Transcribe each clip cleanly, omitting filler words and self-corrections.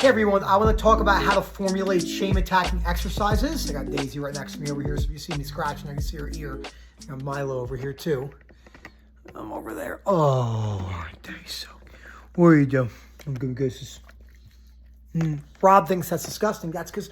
Hey everyone, I want to talk about how to formulate shame attacking exercises. I got Daisy right next to me over here, so if you see me scratching, I can see her ear. I got Milo over here too. I'm over there. Oh, Daisy. What are you doing? I'm good, guys. Rob thinks that's disgusting. That's because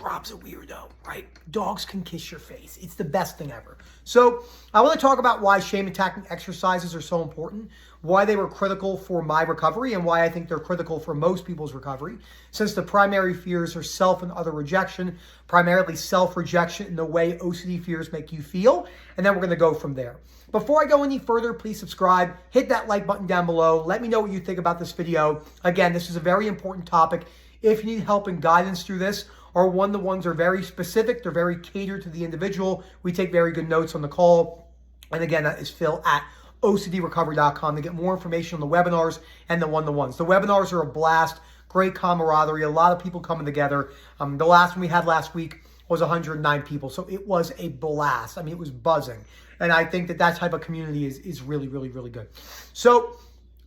Rob's a weirdo, right? Dogs can kiss your face. It's the best thing ever. So I want to talk about why shame attacking exercises are so important, why they were critical for my recovery, and why I think they're critical for most people's recovery, since the primary fears are self and other rejection, primarily self-rejection and the way OCD fears make you feel, and then we're going to go from there. Before I go any further, please subscribe, hit that like button down below. Let me know what you think about this video. Again, this is a very important topic. If you need help and guidance through this, our one-to-ones are very specific. They're very catered to the individual. We take very good notes on the call. And again, that is Phil at OCDrecovery.com to get more information on the webinars and the one-to-ones. The webinars are a blast, great camaraderie, a lot of people coming together. The last one we had last week was 109 people, so it was a blast. I mean, it was buzzing. And I think that type of community is really, really, really good. So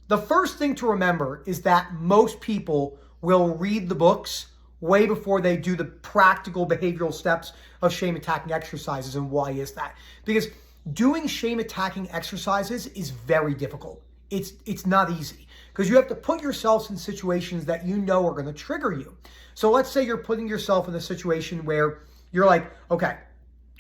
the first thing to remember is that most people will read the books way before they do the practical behavioral steps of shame attacking exercises. And why is that? Because doing shame attacking exercises is very difficult. It's not easy because you have to put yourselves in situations that you know are going to trigger you. So let's say you're putting yourself in a situation where you're like, okay,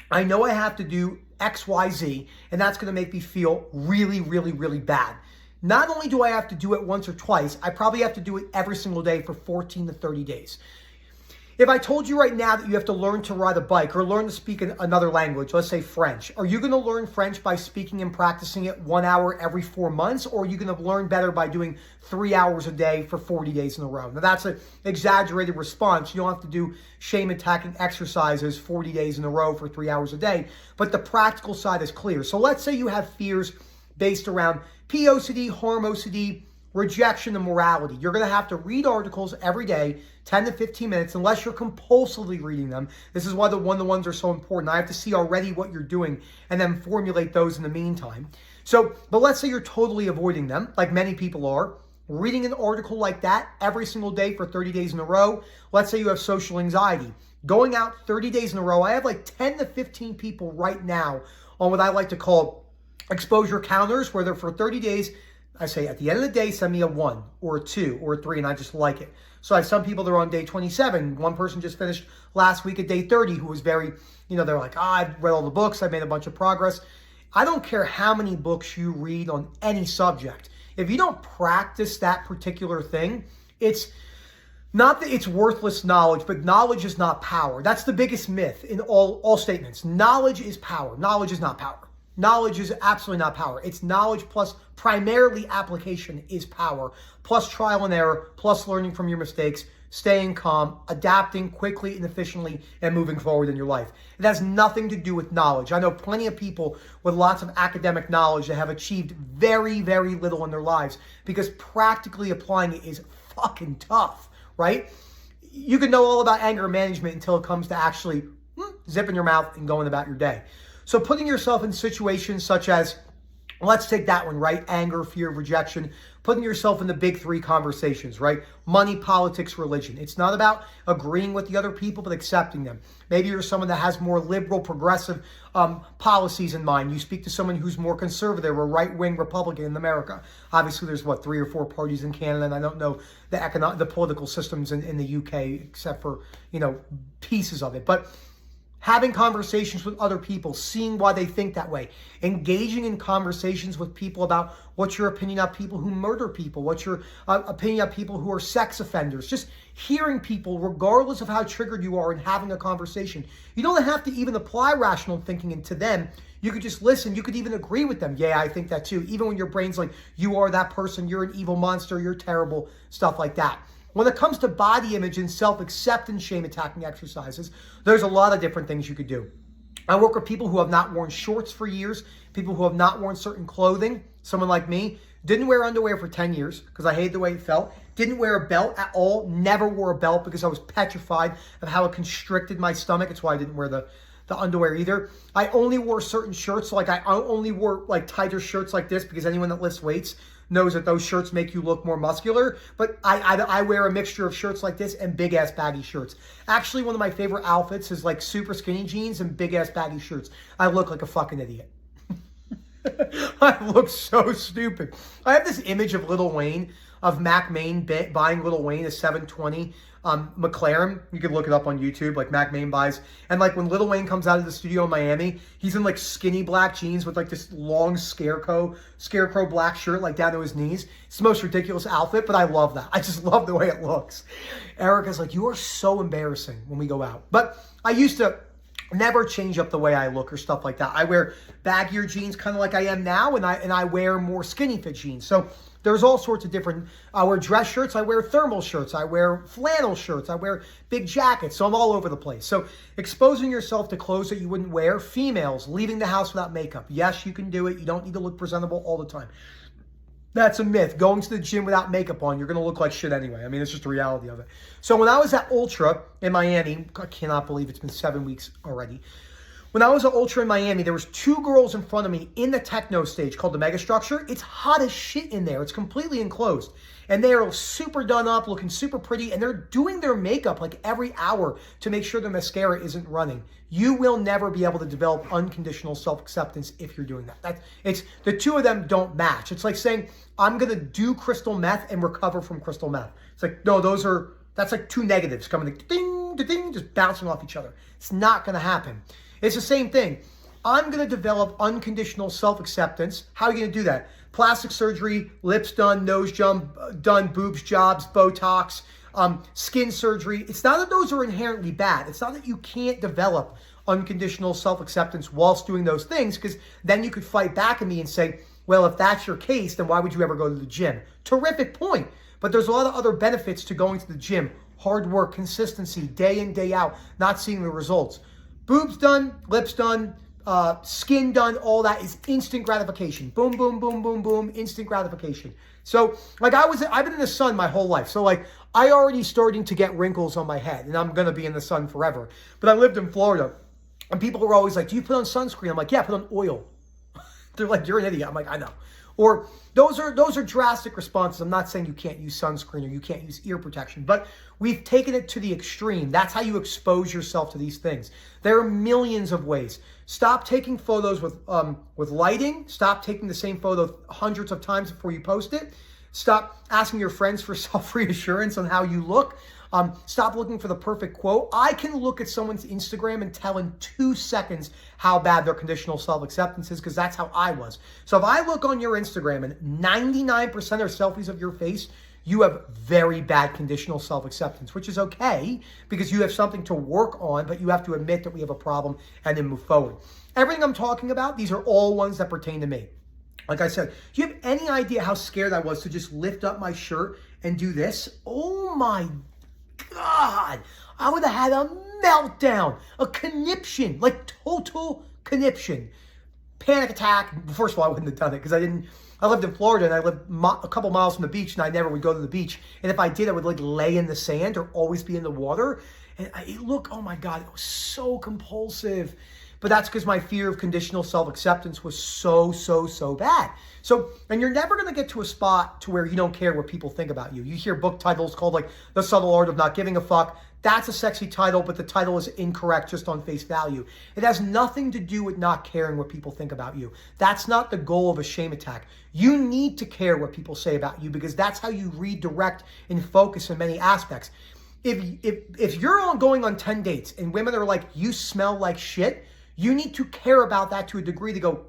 I know I have to do X, Y, Z, and that's going to make me feel really, really, really bad. Not only do I have to do it once or twice, I probably have to do it every single day for 14 to 30 days. If I told you right now that you have to learn to ride a bike or learn to speak another language, let's say French, are you going to learn French by speaking and practicing it 1 hour every 4 months? Or are you going to learn better by doing 3 hours a day for 40 days in a row? Now that's an exaggerated response. You don't have to do shame attacking exercises 40 days in a row for 3 hours a day, but the practical side is clear. So let's say you have fears based around POCD, harm OCD, rejection, and morality. You're going to have to read articles every day, 10 to 15 minutes, unless you're compulsively reading them. This is why the one-to-ones are so important. I have to see already what you're doing and then formulate those in the meantime. But let's say you're totally avoiding them, like many people are. Reading an article like that every single day for 30 days in a row. Let's say you have social anxiety. Going out 30 days in a row, I have like 10 to 15 people right now on what I like to call exposure counters, where they're for 30 days, I say at the end of the day, send me a 1 or a 2 or a 3, and I just like it. So I have some people that are on day 27. One person just finished last week at day 30 who was very, they're like, I've read all the books, I made a bunch of progress. I don't care how many books you read on any subject. If you don't practice that particular thing, it's not that it's worthless knowledge, but knowledge is not power. That's the biggest myth in all statements. Knowledge is power. Knowledge is not power. Knowledge is absolutely not power. It's knowledge plus primarily application is power, plus trial and error, plus learning from your mistakes, staying calm, adapting quickly and efficiently, and moving forward in your life. It has nothing to do with knowledge. I know plenty of people with lots of academic knowledge that have achieved very, very little in their lives because practically applying it is fucking tough, right? You can know all about anger management until it comes to actually zipping your mouth and going about your day. So putting yourself in situations such as, let's take that one, right? Anger, fear, rejection, putting yourself in the big 3 conversations, right? Money, politics, religion. It's not about agreeing with the other people, but accepting them. Maybe you're someone that has more liberal, progressive policies in mind. You speak to someone who's more conservative or right-wing Republican in America. Obviously, there's 3 or 4 parties in Canada, and I don't know the political systems in the UK except for, pieces of it. But having conversations with other people, seeing why they think that way, engaging in conversations with people about what's your opinion of people who murder people, what's your opinion of people who are sex offenders, just hearing people regardless of how triggered you are and having a conversation. You don't have to even apply rational thinking into them. You could just listen. You could even agree with them. Yeah, I think that too. Even when your brain's like, you are that person, you're an evil monster, you're terrible, stuff like that. When it comes to body image and self-acceptance shame attacking exercises, there's a lot of different things you could do. I work with people who have not worn shorts for years, people who have not worn certain clothing. Someone like me didn't wear underwear for 10 years because I hated the way it felt. Didn't wear a belt at all. Never wore a belt because I was petrified of how it constricted my stomach. It's why I didn't wear the the underwear either. I only wore certain shirts. So like I only wore like tighter shirts like this because anyone that lifts weights knows that those shirts make you look more muscular. But I wear a mixture of shirts like this and big ass baggy shirts. Actually, one of my favorite outfits is like super skinny jeans and big ass baggy shirts. I look like a fucking idiot. I look so stupid. I have this image of Lil Wayne, of Mac Main buying Lil Wayne a 720 McLaren. You can look it up on YouTube, like Mac Main buys. And like when Lil Wayne comes out of the studio in Miami, he's in like skinny black jeans with like this long scarecrow black shirt like down to his knees. It's the most ridiculous outfit, but I love that. I just love the way it looks. Erica's like, you are so embarrassing when we go out. But I used to never change up the way I look or stuff like that. I wear baggier jeans kind of like I am now, and I wear more skinny fit jeans. So there's all sorts of different, I wear dress shirts, I wear thermal shirts, I wear flannel shirts, I wear big jackets, so I'm all over the place. So exposing yourself to clothes that you wouldn't wear. Females, leaving the house without makeup. Yes, you can do it. You don't need to look presentable all the time. That's a myth. Going to the gym without makeup on, you're going to look like shit anyway. I mean, it's just the reality of it. So when I was at Ultra in Miami, I cannot believe it's been 7 weeks already. When I was at Ultra in Miami, there was 2 girls in front of me in the techno stage called the Megastructure. It's hot as shit in there. It's completely enclosed. And they are super done up, looking super pretty, and they're doing their makeup like every hour to make sure their mascara isn't running. You will never be able to develop unconditional self-acceptance if you're doing that. It's the two of them don't match. It's like saying, I'm going to do crystal meth and recover from crystal meth. It's like, no, that's like 2 negatives coming, like, ding, ding, just bouncing off each other. It's not going to happen. It's the same thing. I'm going to develop unconditional self-acceptance. How are you going to do that? Plastic surgery, lips done, nose jump done, boobs jobs, Botox, skin surgery. It's not that those are inherently bad. It's not that you can't develop unconditional self-acceptance whilst doing those things, because then you could fight back at me and say, well, if that's your case, then why would you ever go to the gym? Terrific point. But there's a lot of other benefits to going to the gym. Hard work, consistency, day in, day out, not seeing the results. Boobs done, lips done, skin done, all that is instant gratification. Boom, boom, boom, boom, boom, instant gratification. So like I've been in the sun my whole life. So like I already starting to get wrinkles on my head, and I'm going to be in the sun forever. But I lived in Florida, and people were always like, do you put on sunscreen? I'm like, yeah, put on oil. They're like, you're an idiot. I'm like, I know. Or those are drastic responses. I'm not saying you can't use sunscreen or you can't use ear protection, but we've taken it to the extreme. That's how you expose yourself to these things. There are millions of ways. Stop taking photos with lighting. Stop taking the same photo hundreds of times before you post it. Stop asking your friends for self-reassurance on how you look. Stop looking for the perfect quote. I can look at someone's Instagram and tell in 2 seconds how bad their conditional self-acceptance is, because that's how I was. So if I look on your Instagram and 99% are selfies of your face, you have very bad conditional self-acceptance, which is okay because you have something to work on, but you have to admit that we have a problem and then move forward. Everything I'm talking about, these are all ones that pertain to me. Like I said, do you have any idea how scared I was to just lift up my shirt and do this? Oh my God, I would have had a meltdown, a conniption, like total conniption, panic attack. First of all, I wouldn't have done it because I lived in Florida and I lived a couple miles from the beach, and I never would go to the beach. And if I did, I would like lay in the sand or always be in the water. And oh my God, it was so compulsive. But that's because my fear of conditional self-acceptance was so bad. So, and you're never going to get to a spot to where you don't care what people think about you. You hear book titles called like The Subtle Art of Not Giving a Fuck. That's a sexy title, but the title is incorrect just on face value. It has nothing to do with not caring what people think about you. That's not the goal of a shame attack. You need to care what people say about you because that's how you redirect and focus in many aspects. If you're going on 10 dates and women are like, you smell like shit, you need to care about that to a degree to go,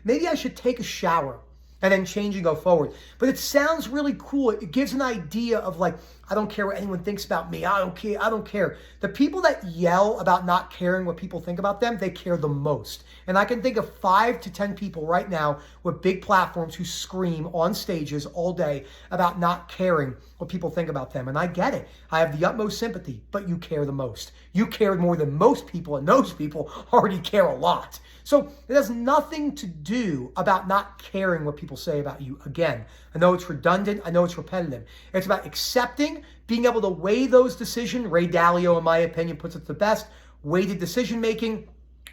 maybe I should take a shower and then change and go forward. But it sounds really cool. It gives an idea of like, I don't care what anyone thinks about me. I don't care. The people that yell about not caring what people think about them, they care the most. And I can think of 5 to 10 people right now with big platforms who scream on stages all day about not caring what people think about them. And I get it. I have the utmost sympathy, but you care the most. You care more than most people, and those people already care a lot. So it has nothing to do about not caring what people say about you. Again, I know it's redundant. I know it's repetitive. It's about accepting, being able to weigh those decisions. Ray Dalio, in my opinion, puts it the best. Weighted decision making.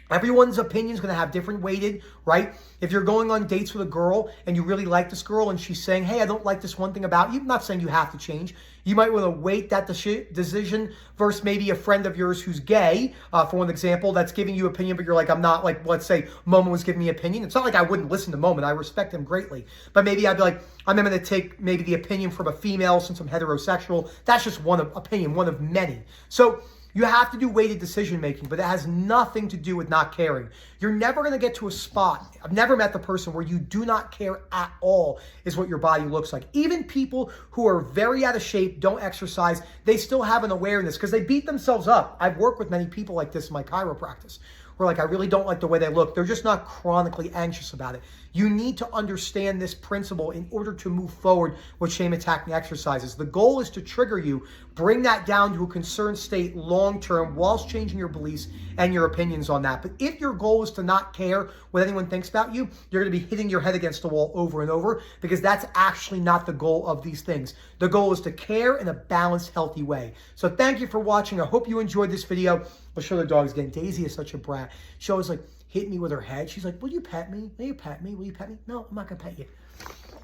Everyone's opinion is going to have different weighted, right? If you're going on dates with a girl and you really like this girl and she's saying, hey, I don't like this one thing about you, I'm not saying you have to change. You might want to weight that decision versus maybe a friend of yours who's gay, for one example, that's giving you opinion, but you're like, I'm not, like, let's say Momo was giving me opinion. It's not like I wouldn't listen to Momo. I respect him greatly. But maybe I'd be like, I'm going to take maybe the opinion from a female since I'm heterosexual. That's just one opinion, one of many. So you have to do weighted decision making, but it has nothing to do with not caring. You're never going to get to a spot. I've never met the person where you do not care at all is what your body looks like. Even people who are very out of shape, don't exercise, they still have an awareness because they beat themselves up. I've worked with many people like this in my chiropractic where like, I really don't like the way they look. They're just not chronically anxious about it. You need to understand this principle in order to move forward with shame attacking exercises. The goal is to trigger you, bring that down to a concerned state long-term whilst changing your beliefs and your opinions on that. But if your goal is to not care what anyone thinks about you, you're going to be hitting your head against the wall over and over because that's actually not the goal of these things. The goal is to care in a balanced, healthy way. So thank you for watching. I hope you enjoyed this video. I'll show the dogs again. Daisy is such a brat. She always like hit me with her head. She's like, will you pet me? Will you pet me? Will you pet me? No, I'm not going to pet you.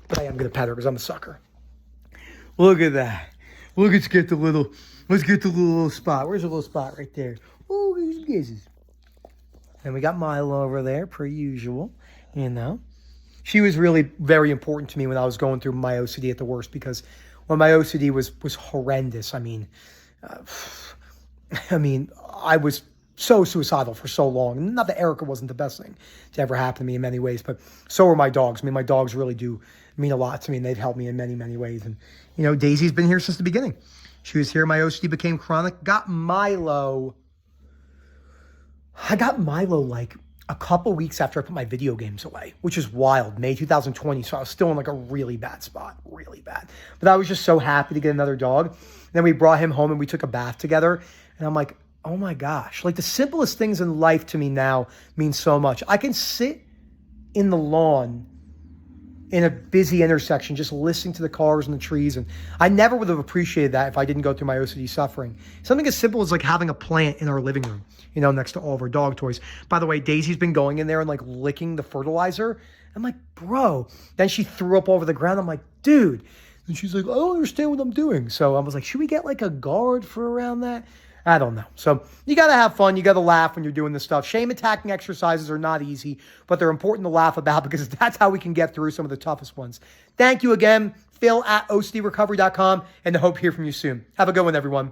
But I am going to pet her because I'm a sucker. Look at that. Let's get the little spot. Where's the little spot right there? Oh, these kisses. And we got Milo over there, per usual. You know, she was really very important to me when I was going through my OCD at the worst because when my OCD was horrendous. I mean, I was so suicidal for so long. Not that Erica wasn't the best thing to ever happen to me in many ways, but so are my dogs. I mean, my dogs really do mean a lot to me, and they've helped me in many, many ways. And, you know, Daisy's been here since the beginning. She was here. My OCD became chronic. I got Milo like a couple weeks after I put my video games away, which is wild. May 2020, so I was still in like a really bad spot, really bad. But I was just so happy to get another dog. And then we brought him home and we took a bath together. And I'm like, oh my gosh, like the simplest things in life to me now mean so much. I can sit in the lawn in a busy intersection, just listening to the cars and the trees. And I never would have appreciated that if I didn't go through my OCD suffering. Something as simple as like having a plant in our living room, you know, next to all of our dog toys. By the way, Daisy's been going in there and like licking the fertilizer. I'm like, bro. Then she threw up over the ground. I'm like, dude. And she's like, I don't understand what I'm doing. So I was like, should we get like a guard for around that? I don't know. So you got to have fun. You got to laugh when you're doing this stuff. Shame attacking exercises are not easy, but they're important to laugh about because that's how we can get through some of the toughest ones. Thank you again, Phil at OCDrecovery.com, and I hope to hear from you soon. Have a good one, everyone.